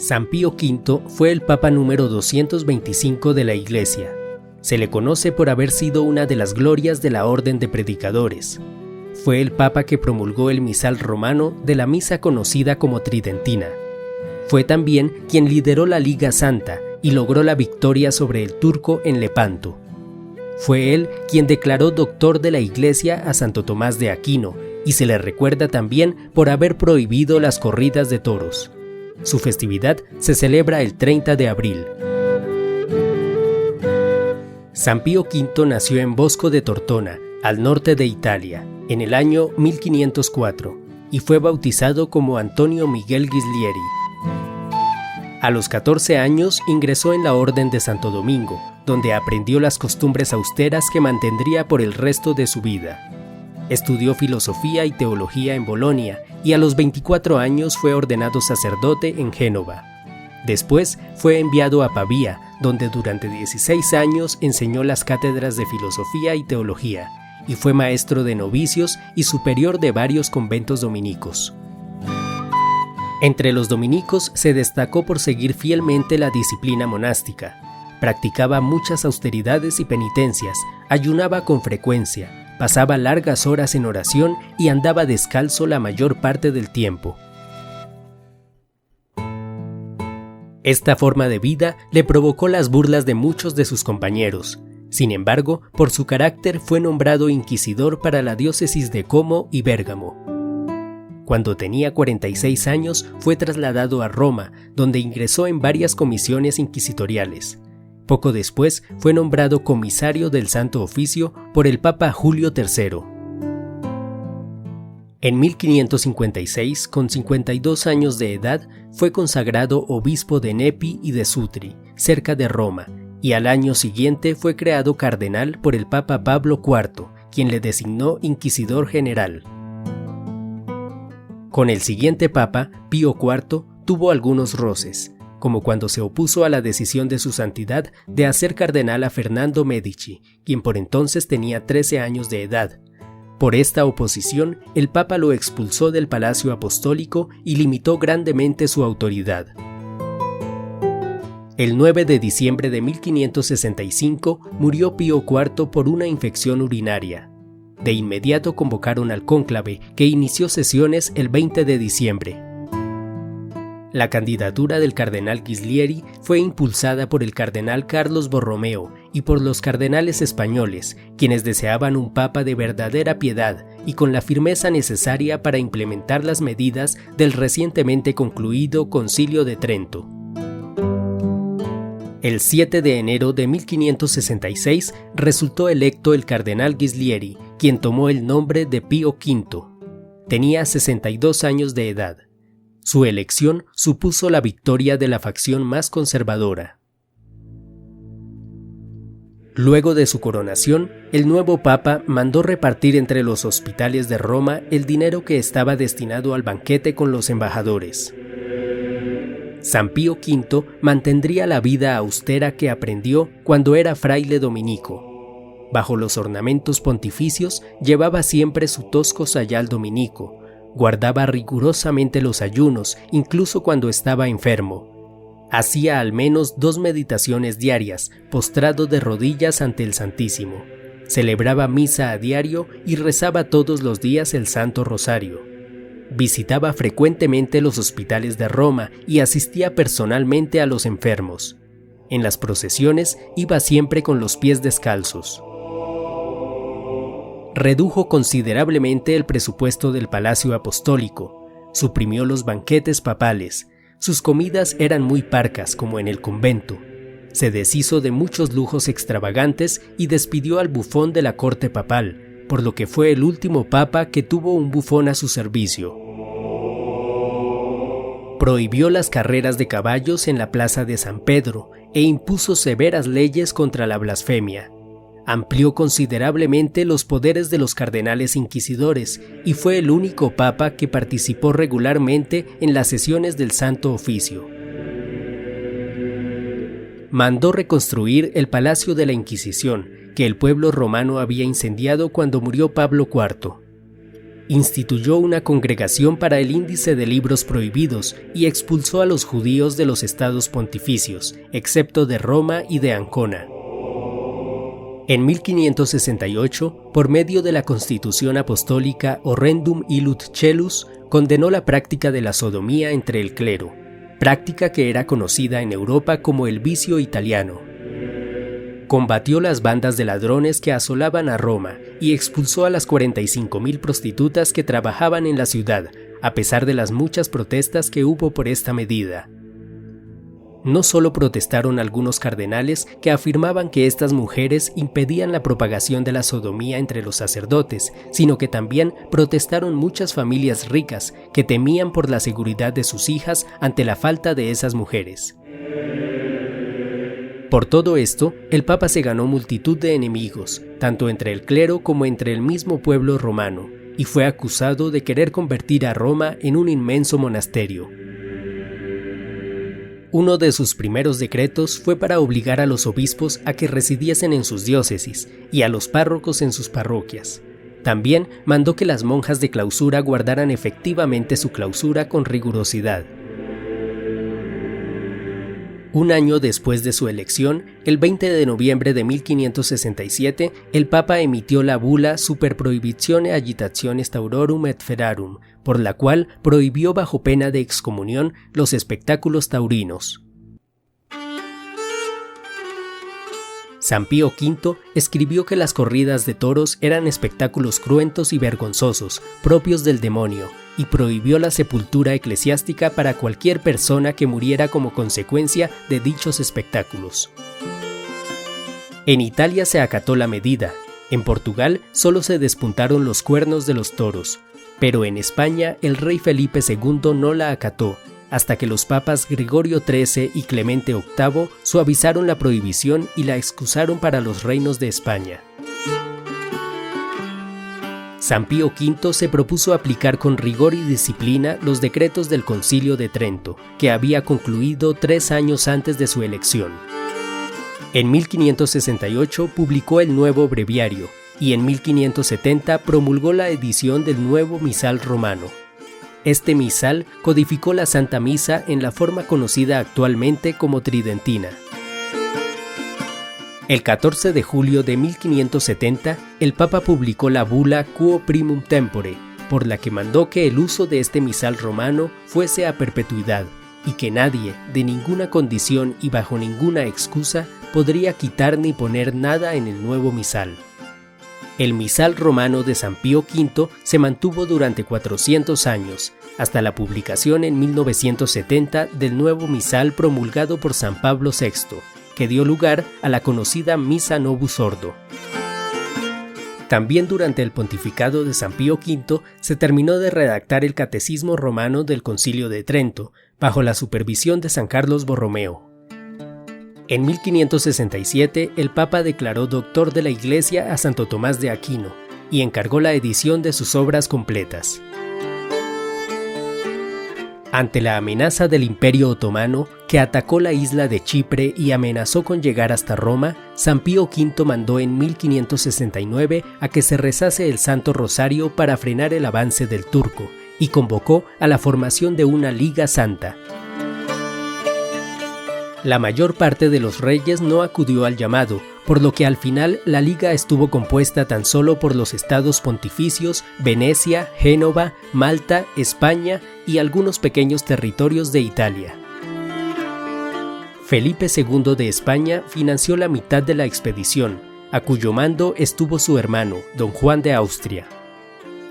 San Pío V fue el Papa número 225 de la Iglesia. Se le conoce por haber sido una de las glorias de la Orden de Predicadores. Fue el Papa que promulgó el misal romano de la misa conocida como Tridentina. Fue también quien lideró la Liga Santa y logró la victoria sobre el turco en Lepanto. Fue él quien declaró doctor de la Iglesia a Santo Tomás de Aquino y se le recuerda también por haber prohibido las corridas de toros. Su festividad se celebra el 30 de abril. San Pío V nació en Bosco de Tortona, al norte de Italia, en el año 1504, y fue bautizado como Antonio Miguel Ghislieri. A los 14 años ingresó en la Orden de Santo Domingo, donde aprendió las costumbres austeras que mantendría por el resto de su vida. Estudió filosofía y teología en Bolonia y a los 24 años fue ordenado sacerdote en Génova. Después fue enviado a Pavía, donde durante 16 años enseñó las cátedras de filosofía y teología, y fue maestro de novicios y superior de varios conventos dominicos. Entre los dominicos se destacó por seguir fielmente la disciplina monástica. Practicaba muchas austeridades y penitencias, ayunaba con frecuencia, pasaba largas horas en oración y andaba descalzo la mayor parte del tiempo. Esta forma de vida le provocó las burlas de muchos de sus compañeros. Sin embargo, por su carácter fue nombrado inquisidor para la diócesis de Como y Bérgamo. Cuando tenía 46 años fue trasladado a Roma, donde ingresó en varias comisiones inquisitoriales. Poco después fue nombrado comisario del Santo Oficio por el Papa Julio III. En 1556, con 52 años de edad, fue consagrado obispo de Nepi y de Sutri, cerca de Roma, y al año siguiente fue creado cardenal por el Papa Pablo IV, quien le designó inquisidor general. Con el siguiente Papa, Pío IV, tuvo algunos roces, como cuando se opuso a la decisión de su santidad de hacer cardenal a Fernando Medici, quien por entonces tenía 13 años de edad. Por esta oposición, el Papa lo expulsó del Palacio Apostólico y limitó grandemente su autoridad. El 9 de diciembre de 1565 murió Pío IV por una infección urinaria. De inmediato convocaron al cónclave, que inició sesiones el 20 de diciembre. La candidatura del cardenal Ghislieri fue impulsada por el cardenal Carlos Borromeo y por los cardenales españoles, quienes deseaban un papa de verdadera piedad y con la firmeza necesaria para implementar las medidas del recientemente concluido Concilio de Trento. El 7 de enero de 1566 resultó electo el cardenal Ghislieri, quien tomó el nombre de Pío V. Tenía 62 años de edad. Su elección supuso la victoria de la facción más conservadora. Luego de su coronación, el nuevo papa mandó repartir entre los hospitales de Roma el dinero que estaba destinado al banquete con los embajadores. San Pío V mantendría la vida austera que aprendió cuando era fraile dominico. Bajo los ornamentos pontificios llevaba siempre su tosco sayal dominico. Guardaba rigurosamente los ayunos, incluso cuando estaba enfermo. Hacía al menos 2 meditaciones diarias, postrado de rodillas ante el Santísimo. Celebraba misa a diario y rezaba todos los días el Santo Rosario. Visitaba frecuentemente los hospitales de Roma y asistía personalmente a los enfermos. En las procesiones iba siempre con los pies descalzos. Redujo considerablemente el presupuesto del Palacio Apostólico, suprimió los banquetes papales, sus comidas eran muy parcas como en el convento, se deshizo de muchos lujos extravagantes y despidió al bufón de la corte papal, por lo que fue el último papa que tuvo un bufón a su servicio. Prohibió las carreras de caballos en la plaza de San Pedro e impuso severas leyes contra la blasfemia. Amplió considerablemente los poderes de los cardenales inquisidores y fue el único papa que participó regularmente en las sesiones del Santo Oficio. Mandó reconstruir el Palacio de la Inquisición, que el pueblo romano había incendiado cuando murió Pablo IV. instituyó una congregación para el índice de libros prohibidos y expulsó a los judíos de los estados pontificios, excepto de Roma y de Ancona. En 1568, por medio de la Constitución Apostólica Horrendum Illud Celus, condenó la práctica de la sodomía entre el clero, práctica que era conocida en Europa como el vicio italiano. Combatió las bandas de ladrones que asolaban a Roma y expulsó a las 45.000 prostitutas que trabajaban en la ciudad, a pesar de las muchas protestas que hubo por esta medida. No solo protestaron algunos cardenales que afirmaban que estas mujeres impedían la propagación de la sodomía entre los sacerdotes, sino que también protestaron muchas familias ricas que temían por la seguridad de sus hijas ante la falta de esas mujeres. Por todo esto, el Papa se ganó multitud de enemigos, tanto entre el clero como entre el mismo pueblo romano, y fue acusado de querer convertir a Roma en un inmenso monasterio. Uno de sus primeros decretos fue para obligar a los obispos a que residiesen en sus diócesis y a los párrocos en sus parroquias. También mandó que las monjas de clausura guardaran efectivamente su clausura con rigurosidad. Un año después de su elección, el 20 de noviembre de 1567, el Papa emitió la bula Super Prohibitione Agitationis Taurorum et Ferarum, por la cual prohibió bajo pena de excomunión los espectáculos taurinos. San Pío V escribió que las corridas de toros eran espectáculos cruentos y vergonzosos, propios del demonio, y prohibió la sepultura eclesiástica para cualquier persona que muriera como consecuencia de dichos espectáculos. En Italia se acató la medida. En Portugal solo se despuntaron los cuernos de los toros, pero en España el rey Felipe II no la acató, hasta que los papas Gregorio XIII y Clemente VIII suavizaron la prohibición y la excusaron para los reinos de España. San Pío V se propuso aplicar con rigor y disciplina los decretos del Concilio de Trento, que había concluido 3 años antes de su elección. En 1568 publicó el nuevo breviario y en 1570 promulgó la edición del nuevo misal romano. Este misal codificó la Santa Misa en la forma conocida actualmente como tridentina. El 14 de julio de 1570, el Papa publicó la bula Quo Primum Tempore, por la que mandó que el uso de este misal romano fuese a perpetuidad y que nadie, de ninguna condición y bajo ninguna excusa, podría quitar ni poner nada en el nuevo misal. El misal romano de San Pío V se mantuvo durante 400 años, hasta la publicación en 1970 del nuevo misal promulgado por San Pablo VI, que dio lugar a la conocida Missa Novus Ordo. También durante el pontificado de San Pío V se terminó de redactar el Catecismo Romano del Concilio de Trento, bajo la supervisión de San Carlos Borromeo. En 1567, el Papa declaró doctor de la Iglesia a Santo Tomás de Aquino y encargó la edición de sus obras completas. Ante la amenaza del Imperio Otomano, que atacó la isla de Chipre y amenazó con llegar hasta Roma, San Pío V mandó en 1569 a que se rezase el Santo Rosario para frenar el avance del turco y convocó a la formación de una Liga Santa. La mayor parte de los reyes no acudió al llamado, por lo que al final la Liga estuvo compuesta tan solo por los estados pontificios, Venecia, Génova, Malta, España y algunos pequeños territorios de Italia. Felipe II de España financió la mitad de la expedición, a cuyo mando estuvo su hermano, don Juan de Austria.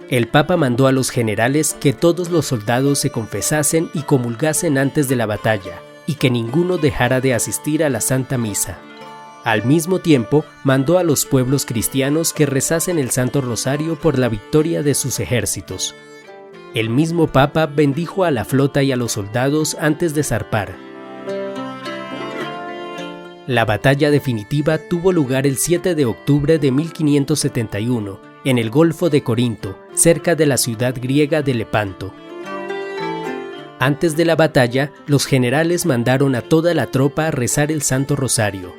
El Papa mandó a los generales que todos los soldados se confesasen y comulgasen antes de la batalla, y que ninguno dejara de asistir a la Santa Misa. Al mismo tiempo, mandó a los pueblos cristianos que rezasen el Santo Rosario por la victoria de sus ejércitos. El mismo Papa bendijo a la flota y a los soldados antes de zarpar. La batalla definitiva tuvo lugar el 7 de octubre de 1571, en el Golfo de Corinto, cerca de la ciudad griega de Lepanto. Antes de la batalla, los generales mandaron a toda la tropa a rezar el Santo Rosario.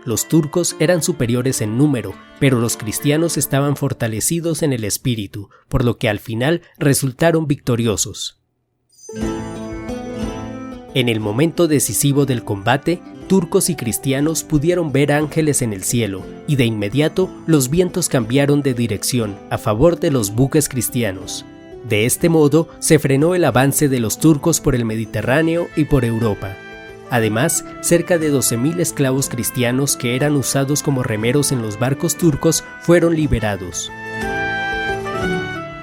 Los turcos eran superiores en número, pero los cristianos estaban fortalecidos en el espíritu, por lo que al final resultaron victoriosos. En el momento decisivo del combate, turcos y cristianos pudieron ver ángeles en el cielo, y de inmediato los vientos cambiaron de dirección a favor de los buques cristianos. De este modo, se frenó el avance de los turcos por el Mediterráneo y por Europa. Además, cerca de 12.000 esclavos cristianos que eran usados como remeros en los barcos turcos fueron liberados.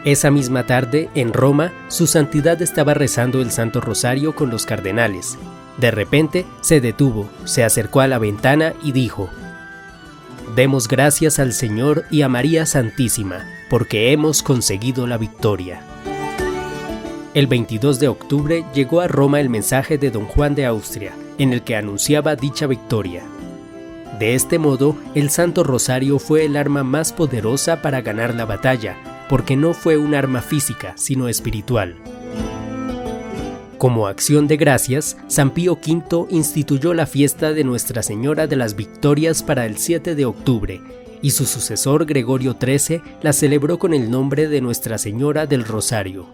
Esa misma tarde, en Roma, su santidad estaba rezando el Santo Rosario con los cardenales. De repente, se detuvo, se acercó a la ventana y dijo: «Demos gracias al Señor y a María Santísima, porque hemos conseguido la victoria». El 22 de octubre llegó a Roma el mensaje de Don Juan de Austria, en el que anunciaba dicha victoria. De este modo, el Santo Rosario fue el arma más poderosa para ganar la batalla, porque no fue un arma física, sino espiritual. Como acción de gracias, San Pío V instituyó la fiesta de Nuestra Señora de las Victorias para el 7 de octubre, y su sucesor Gregorio XIII la celebró con el nombre de Nuestra Señora del Rosario.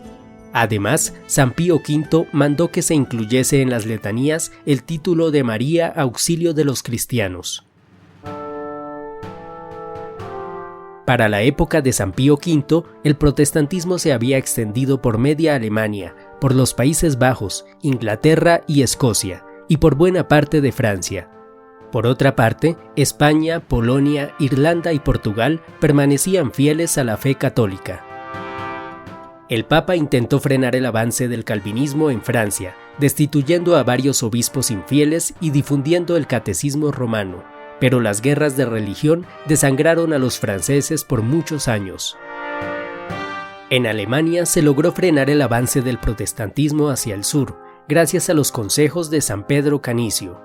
Además, San Pío V mandó que se incluyese en las letanías el título de María Auxilio de los Cristianos. Para la época de San Pío V, el protestantismo se había extendido por media Alemania, por los Países Bajos, Inglaterra y Escocia, y por buena parte de Francia. Por otra parte, España, Polonia, Irlanda y Portugal permanecían fieles a la fe católica. El Papa intentó frenar el avance del calvinismo en Francia, destituyendo a varios obispos infieles y difundiendo el catecismo romano, pero las guerras de religión desangraron a los franceses por muchos años. En Alemania se logró frenar el avance del protestantismo hacia el sur, gracias a los consejos de San Pedro Canicio.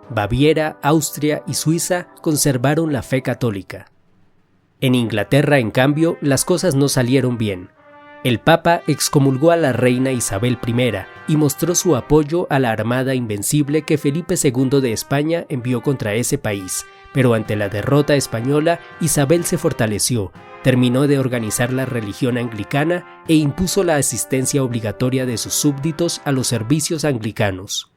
Baviera, Austria y Suiza conservaron la fe católica. En Inglaterra, en cambio, las cosas no salieron bien. El Papa excomulgó a la reina Isabel I y mostró su apoyo a la armada invencible que Felipe II de España envió contra ese país, pero ante la derrota española, Isabel se fortaleció, terminó de organizar la religión anglicana e impuso la asistencia obligatoria de sus súbditos a los servicios anglicanos.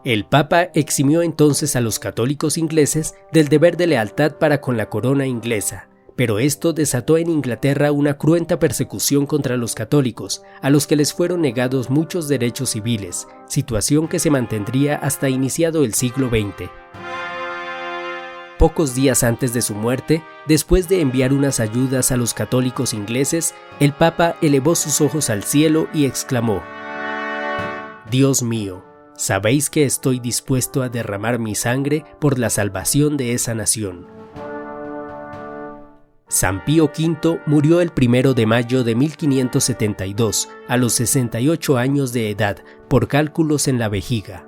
El Papa eximió entonces a los católicos ingleses del deber de lealtad para con la corona inglesa, pero esto desató en Inglaterra una cruenta persecución contra los católicos, a los que les fueron negados muchos derechos civiles, situación que se mantendría hasta iniciado el siglo XX. Pocos días antes de su muerte, después de enviar unas ayudas a los católicos ingleses, el Papa elevó sus ojos al cielo y exclamó: «Dios mío, sabéis que estoy dispuesto a derramar mi sangre por la salvación de esa nación». San Pío V murió el 1 de mayo de 1572, a los 68 años de edad, por cálculos en la vejiga.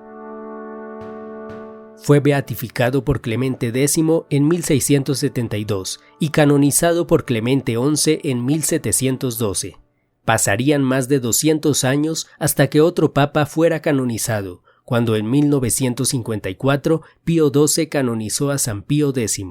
Fue beatificado por Clemente X en 1672 y canonizado por Clemente XI en 1712. Pasarían más de 200 años hasta que otro papa fuera canonizado, cuando en 1954 Pío XII canonizó a San Pío X.